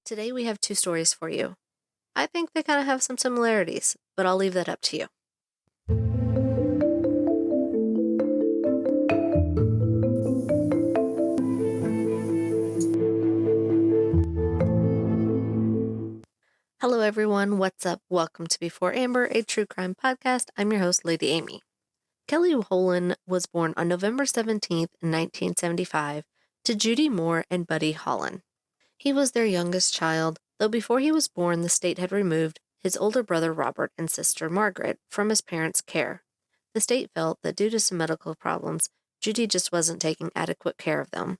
Today we have two stories for you. I think they kind of have some similarities, but I'll leave that up to you. Hello everyone, what's up? Welcome to Before Amber, a true crime podcast. I'm your host, Lady Amy. Kelly Hollan was born on November 17th, 1975, to Judy Moore and Buddy Hollan. He was their youngest child, though before he was born, the state had removed his older brother Robert and sister Margaret from his parents' care. The state felt that due to some medical problems, Judy just wasn't taking adequate care of them.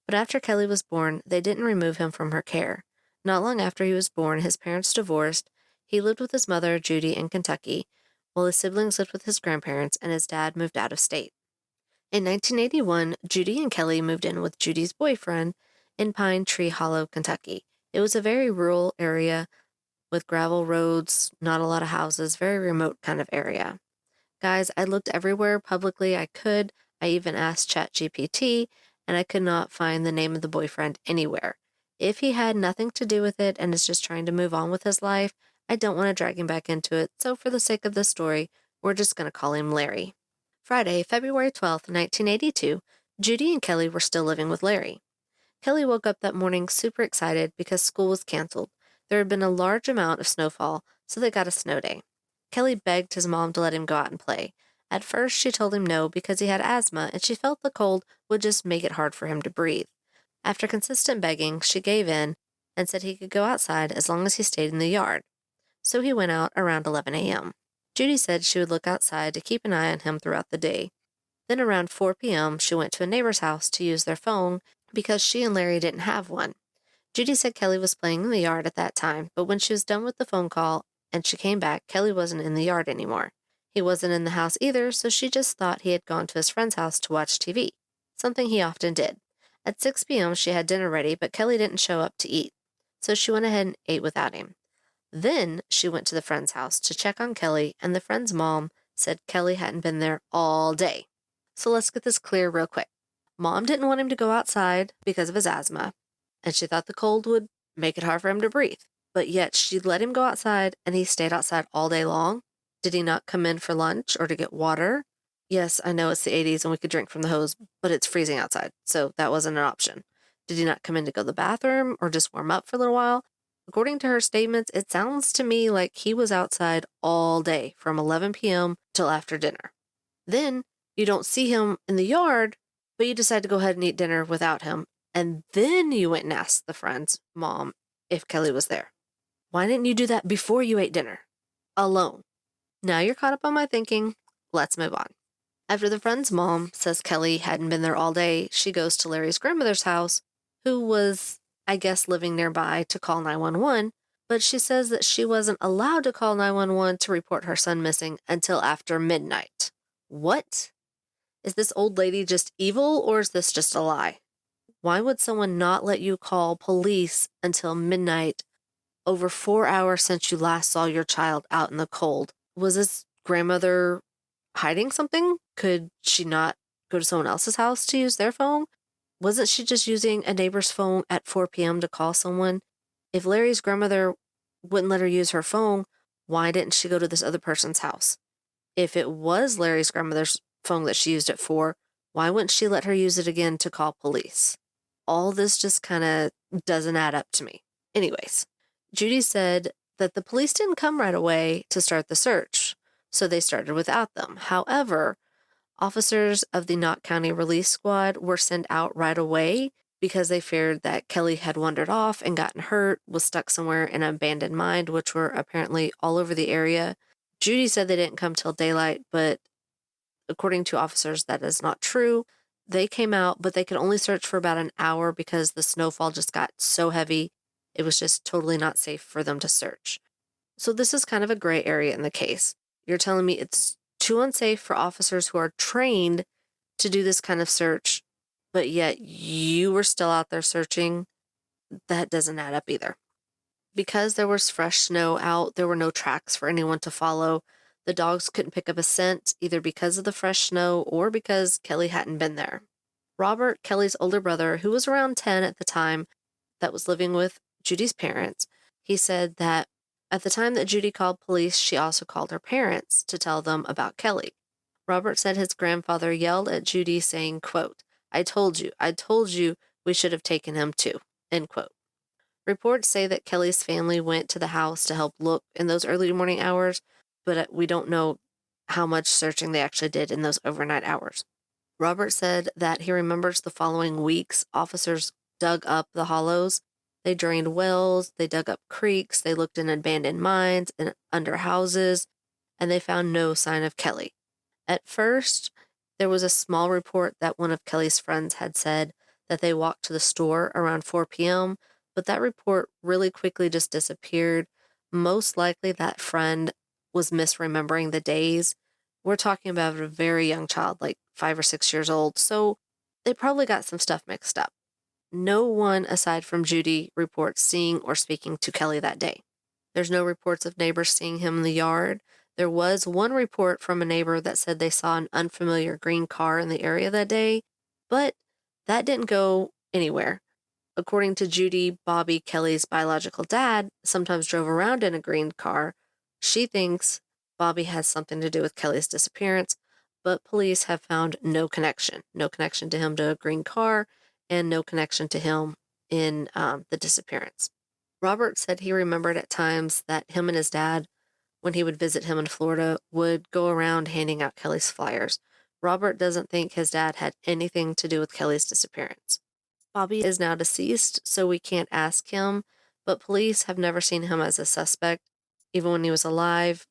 But after Kelly was born, they didn't remove him from her care. Not long after he was born, his parents divorced. He lived with his mother, Judy, in Kentucky, while his siblings lived with his grandparents and his dad moved out of state. In 1981, Judy and Kelly moved in with Judy's boyfriend in Pine Tree Hollow, Kentucky. It was a very rural area with gravel roads, not a lot of houses, very remote kind of area. Guys, I looked everywhere publicly I could. I even asked ChatGPT, and I could not find the name of the boyfriend anywhere. If he had nothing to do with it and is just trying to move on with his life, I don't want to drag him back into it, so for the sake of this story, we're just going to call him Larry. Friday, February 12th, 1982, Judy and Kelly were still living with Larry. Kelly woke up that morning super excited because school was canceled. There had been a large amount of snowfall, so they got a snow day. Kelly begged his mom to let him go out and play. At first, she told him no because he had asthma and she felt the cold would just make it hard for him to breathe. After consistent begging, she gave in and said he could go outside as long as he stayed in the yard. So he went out around 11 a.m. Judy said she would look outside to keep an eye on him throughout the day. Then around 4 p.m., she went to a neighbor's house to use their phone because she and Larry didn't have one. Judy said Kelly was playing in the yard at that time, but when she was done with the phone call and she came back, Kelly wasn't in the yard anymore. He wasn't in the house either, so she just thought he had gone to his friend's house to watch TV, something he often did. At 6 p.m., she had dinner ready, but Kelly didn't show up to eat, so she went ahead and ate without him. Then she went to the friend's house to check on Kelly, and the friend's mom said Kelly hadn't been there all day. So let's get this clear real quick. Mom didn't want him to go outside because of his asthma, and she thought the cold would make it hard for him to breathe. But yet she let him go outside, and he stayed outside all day long. Did he not come in for lunch or to get water? Yes, I know it's the 80s and we could drink from the hose, but it's freezing outside, so that wasn't an option. Did he not come in to go to the bathroom or just warm up for a little while? According to her statements, it sounds to me like he was outside all day from 11 p.m. till after dinner. Then you don't see him in the yard, but you decide to go ahead and eat dinner without him. And then you went and asked the friend's mom if Kelly was there. Why didn't you do that before you ate dinner? Alone. Now you're caught up on my thinking. Let's move on. After the friend's mom says Kelly hadn't been there all day, she goes to Larry's grandmother's house, who was, I guess, living nearby, to call 911, but she says that she wasn't allowed to call 911 to report her son missing until after midnight. What? Is this old lady just evil, or is this just a lie? Why would someone not let you call police until midnight, over 4 hours since you last saw your child out in the cold? Was this grandmother hiding something? Could she not go to someone else's house to use their phone? Wasn't she just using a neighbor's phone at 4 p.m. to call someone? If Larry's grandmother wouldn't let her use her phone, why didn't she go to this other person's house? If it was Larry's grandmother's phone that she used it for, why wouldn't she let her use it again to call police? All this just kind of doesn't add up to me. Anyways, Judy said that the police didn't come right away to start the search, so they started without them. However, officers of the Knott County Relief Squad were sent out right away because they feared that Kelly had wandered off and gotten hurt, was stuck somewhere in an abandoned mine, which were apparently all over the area. Judy said they didn't come till daylight, but according to officers, that is not true. They came out, but they could only search for about an hour because the snowfall just got so heavy. It was just totally not safe for them to search. So this is kind of a gray area in the case. You're telling me it's too unsafe for officers who are trained to do this kind of search, but yet you were still out there searching? That doesn't add up either. Because there was fresh snow out, there were no tracks for anyone to follow. The dogs couldn't pick up a scent, either because of the fresh snow or because Kelly hadn't been there. Robert, Kelly's older brother, who was around 10 at the time, that was living with Judy's parents. He said that at the time that Judy called police, she also called her parents to tell them about Kelly. Robert said his grandfather yelled at Judy saying, quote, I told you we should have taken him too, end quote. Reports say that Kelly's family went to the house to help look in those early morning hours, but we don't know how much searching they actually did in those overnight hours. Robert said that he remembers the following weeks, officers dug up the hollows. They drained wells, they dug up creeks, they looked in abandoned mines and under houses, and they found no sign of Kelly. At first, there was a small report that one of Kelly's friends had said that they walked to the store around 4 p.m., but that report really quickly just disappeared. Most likely that friend was misremembering the days. We're talking about a very young child, like 5 or 6 years old, so they probably got some stuff mixed up. No one aside from Judy reports seeing or speaking to Kelly that day. There's no reports of neighbors seeing him in the yard. There was one report from a neighbor that said they saw an unfamiliar green car in the area that day, but that didn't go anywhere. According to Judy, Bobby, Kelly's biological dad, sometimes drove around in a green car. She thinks Bobby has something to do with Kelly's disappearance, but police have found no connection. No connection to him to a green car, and no connection to him in the disappearance. Robert said he remembered at times that him and his dad, when he would visit him in Florida, would go around handing out Kelly's flyers. Robert doesn't think his dad had anything to do with Kelly's disappearance. Bobby is now deceased, so we can't ask him, but police have never seen him as a suspect, even when he was alive.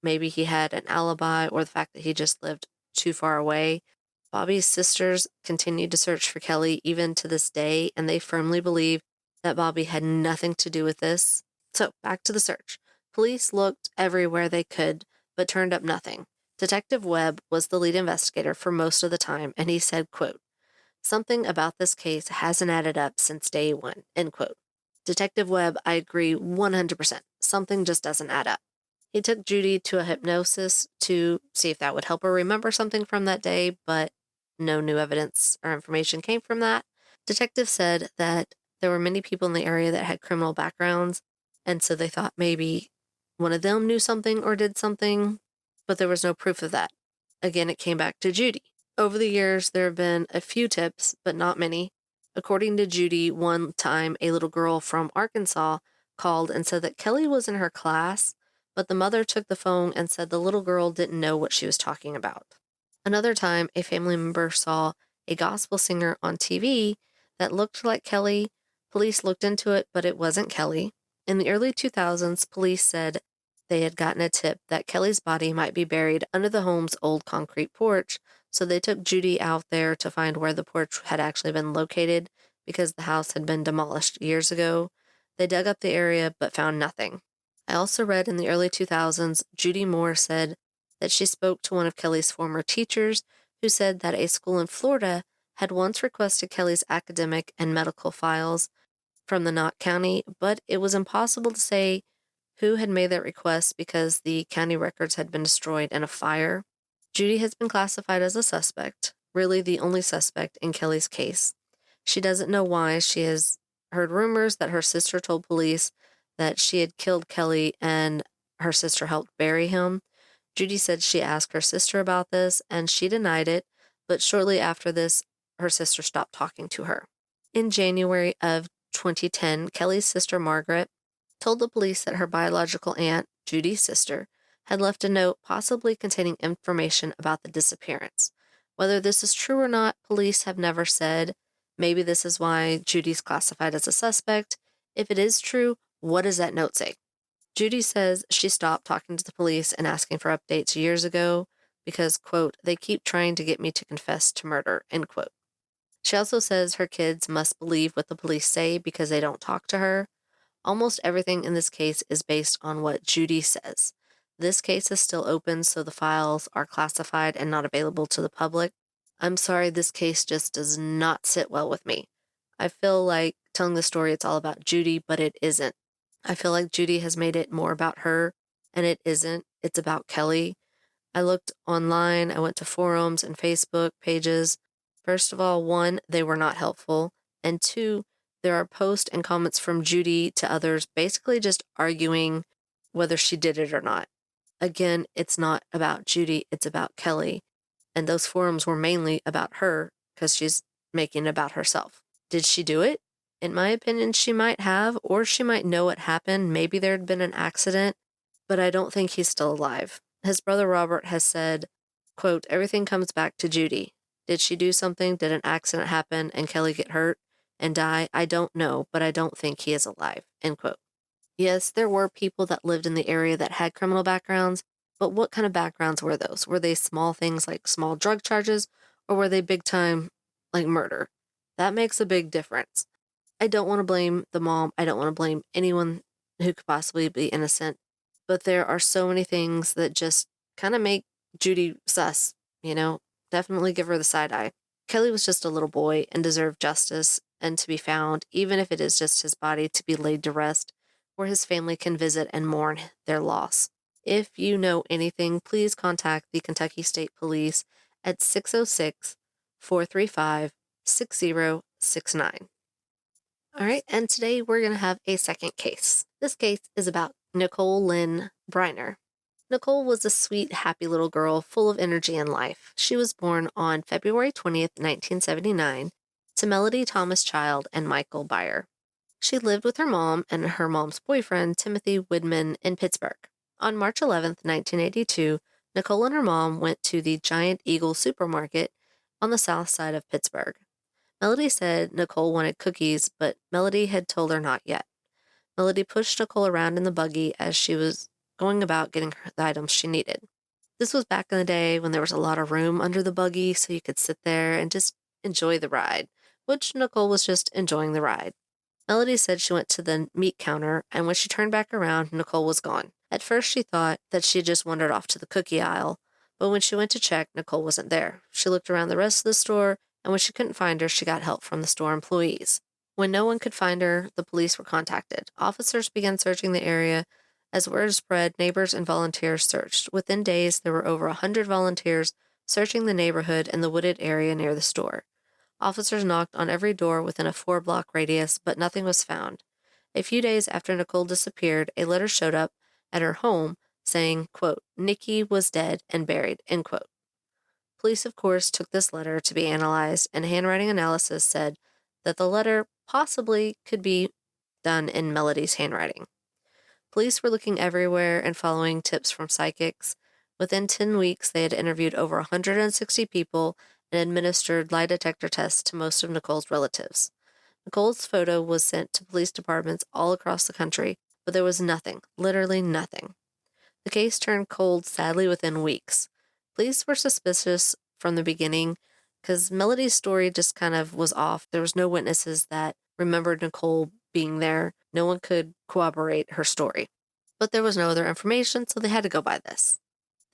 Maybe he had an alibi or the fact that he just lived too far away. Bobby's sisters continued to search for Kelly even to this day, and they firmly believe that Bobby had nothing to do with this. So, back to the search. Police looked everywhere they could, but turned up nothing. Detective Webb was the lead investigator for most of the time, and he said, quote, something about this case hasn't added up since day one, end quote. Detective Webb, I agree 100%. Something just doesn't add up. He took Judy to a hypnosis to see if that would help her remember something from that day, but no new evidence or information came from that. Detective said that there were many people in the area that had criminal backgrounds, and so they thought maybe one of them knew something or did something, but there was no proof of that. Again, it came back to Judy. Over the years, there have been a few tips, but not many. According to Judy, one time a little girl from Arkansas called and said that Kelly was in her class, but the mother took the phone and said the little girl didn't know what she was talking about. Another time, a family member saw a gospel singer on TV that looked like Kelly. Police looked into it, but it wasn't Kelly. In the early 2000s, police said they had gotten a tip that Kelly's body might be buried under the home's old concrete porch, so they took Judy out there to find where the porch had actually been located because the house had been demolished years ago. They dug up the area but found nothing. I also read in the early 2000s, Judy Moore said that she spoke to one of Kelly's former teachers who said that a school in Florida had once requested Kelly's academic and medical files from the Knott County, but it was impossible to say who had made that request because the county records had been destroyed in a fire. Judy has been classified as a suspect, really the only suspect in Kelly's case. She doesn't know why. She has heard rumors that her sister told police that she had killed Kelly and her sister helped bury him. Judy said she asked her sister about this and she denied it, but shortly after this, her sister stopped talking to her. In January of 2010, Kelly's sister Margaret told the police that her biological aunt, Judy's sister, had left a note possibly containing information about the disappearance. Whether this is true or not, police have never said. Maybe this is why Judy's classified as a suspect. If it is true, what does that note say? Judy says she stopped talking to the police and asking for updates years ago because, quote, they keep trying to get me to confess to murder, end quote. She also says her kids must believe what the police say because they don't talk to her. Almost everything in this case is based on what Judy says. This case is still open, so the files are classified and not available to the public. I'm sorry, this case just does not sit well with me. I feel like telling the story, it's all about Judy, but it isn't. I feel like Judy has made it more about her, and it isn't. It's about Kelly. I looked online, I went to forums and Facebook pages. First of all, one, they were not helpful, and two, There are posts and comments from Judy to others basically just arguing whether she did it or not. Again, it's not about Judy, it's about Kelly. And those forums were mainly about her because she's making it about herself. Did she do it? In my opinion, she might have, or she might know what happened. Maybe there had been an accident, but I don't think he's still alive. His brother Robert has said, quote, everything comes back to Judy. Did she do something? Did an accident happen and Kelly get hurt and die? I don't know, but I don't think he is alive, end quote. Yes, there were people that lived in the area that had criminal backgrounds, but what kind of backgrounds were those? Were they small things like small drug charges, or were they big time like murder? That makes a big difference. I don't want to blame the mom. I don't want to blame anyone who could possibly be innocent, but there are so many things that just kind of make Judy sus, definitely give her the side eye. Kelly was just a little boy and deserved justice and to be found, even if it is just his body to be laid to rest, where his family can visit and mourn their loss. If you know anything, please contact the Kentucky State Police at 606 435 6069. All right, and today we're going to have a second case. This case is about Nicole Lynn Bryner. Nicole was a sweet, happy little girl full of energy and life. She was born on February 20th, 1979, to Melody Thomas Child and Michael Byer. She lived with her mom and her mom's boyfriend, Timothy Widman, in Pittsburgh. On March 11th, 1982, Nicole and her mom went to the Giant Eagle supermarket on the south side of Pittsburgh. Melody said Nicole wanted cookies, but Melody had told her not yet. Melody pushed Nicole around in the buggy as she was going about getting the items she needed. This was back in the day when there was a lot of room under the buggy, so you could sit there and just enjoy the ride, which Nicole was just enjoying the ride. Melody said she went to the meat counter, and when she turned back around, Nicole was gone. At first, she thought that she had just wandered off to the cookie aisle, but when she went to check, Nicole wasn't there. She looked around the rest of the store, and when she couldn't find her, she got help from the store employees. When no one could find her, the police were contacted. Officers began searching the area. As word spread, neighbors and volunteers searched. Within days, there were over 100 volunteers searching the neighborhood and the wooded area near the store. Officers knocked on every door within a 4-block radius, but nothing was found. A few days after Nicole disappeared, a letter showed up at her home saying, quote, Nikki was dead and buried, end quote. Police, of course, took this letter to be analyzed, and handwriting analysis said that the letter possibly could be done in Melody's handwriting. Police were looking everywhere and following tips from psychics. Within 10 weeks, they had interviewed over 160 people and administered lie detector tests to most of Nicole's relatives. Nicole's photo was sent to police departments all across the country, but there was nothing, literally nothing. The case turned cold, sadly, within weeks. Police were suspicious from the beginning because Melody's story just kind of was off. There was no witnesses that remembered Nicole being there. No one could corroborate her story. But there was no other information, so they had to go by this.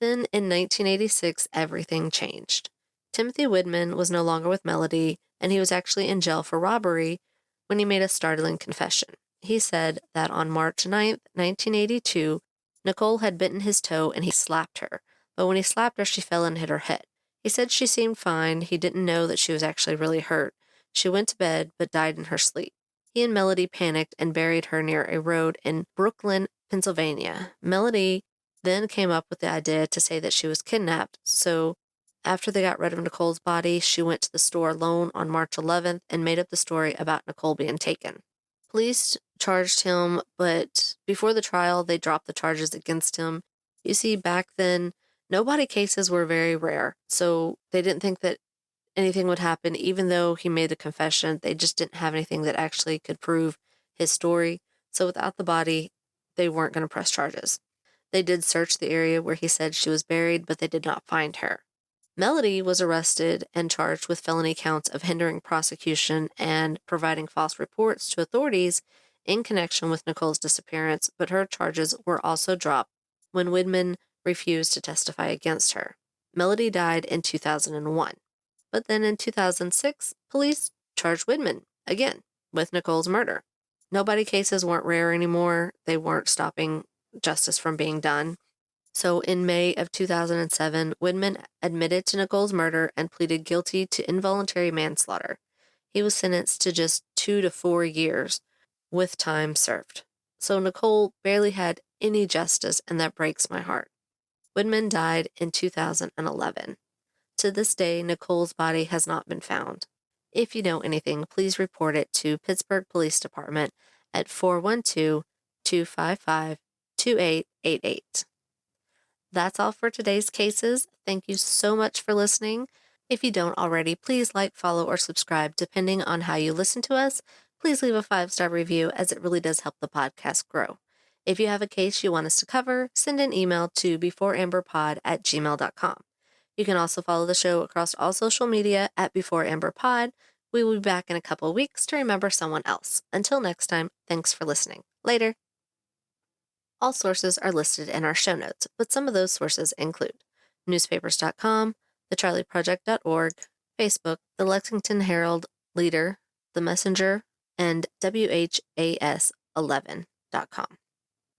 Then, in 1986, everything changed. Timothy Widman was no longer with Melody, and he was actually in jail for robbery when he made a startling confession. He said that on March 9th, 1982, Nicole had bitten his toe and he slapped her, but when he slapped her, she fell and hit her head. He said she seemed fine. He didn't know that she was actually really hurt. She went to bed, but died in her sleep. He and Melody panicked and buried her near a road in Brooklyn, Pennsylvania. Melody then came up with the idea to say that she was kidnapped, so after they got rid of Nicole's body, she went to the store alone on March 11th and made up the story about Nicole being taken. Police charged him, but before the trial, they dropped the charges against him. You see, back then, no-body cases were very rare, so they didn't think that anything would happen. Even though he made the confession, they just didn't have anything that actually could prove his story. So without the body, they weren't going to press charges. They did search the area where he said she was buried, but they did not find her. Melody was arrested and charged with felony counts of hindering prosecution and providing false reports to authorities in connection with Nicole's disappearance, but her charges were also dropped when Widman refused to testify against her. Melody died in 2001. But then in 2006, police charged Widman, again, with Nicole's murder. No-body cases weren't rare anymore. They weren't stopping justice from being done. So in May of 2007, Widman admitted to Nicole's murder and pleaded guilty to involuntary manslaughter. He was sentenced to just 2 to 4 years with time served. So Nicole barely had any justice, and that breaks my heart. Woodman died in 2011. To this day, Nicole's body has not been found. If you know anything, please report it to Pittsburgh Police Department at 412-255-2888. That's all for today's cases. Thank you so much for listening. If you don't already, please like, follow, or subscribe depending on how you listen to us. Please leave a 5-star review, as it really does help the podcast grow. If you have a case you want us to cover, send an email to beforeamberpod@gmail.com. You can also follow the show across all social media at beforeamberpod. We will be back in a couple of weeks to remember someone else. Until next time, thanks for listening. Later. All sources are listed in our show notes, but some of those sources include newspapers.com, thecharlieproject.org, Facebook, the Lexington Herald Leader, The Messenger, and WHAS11.com.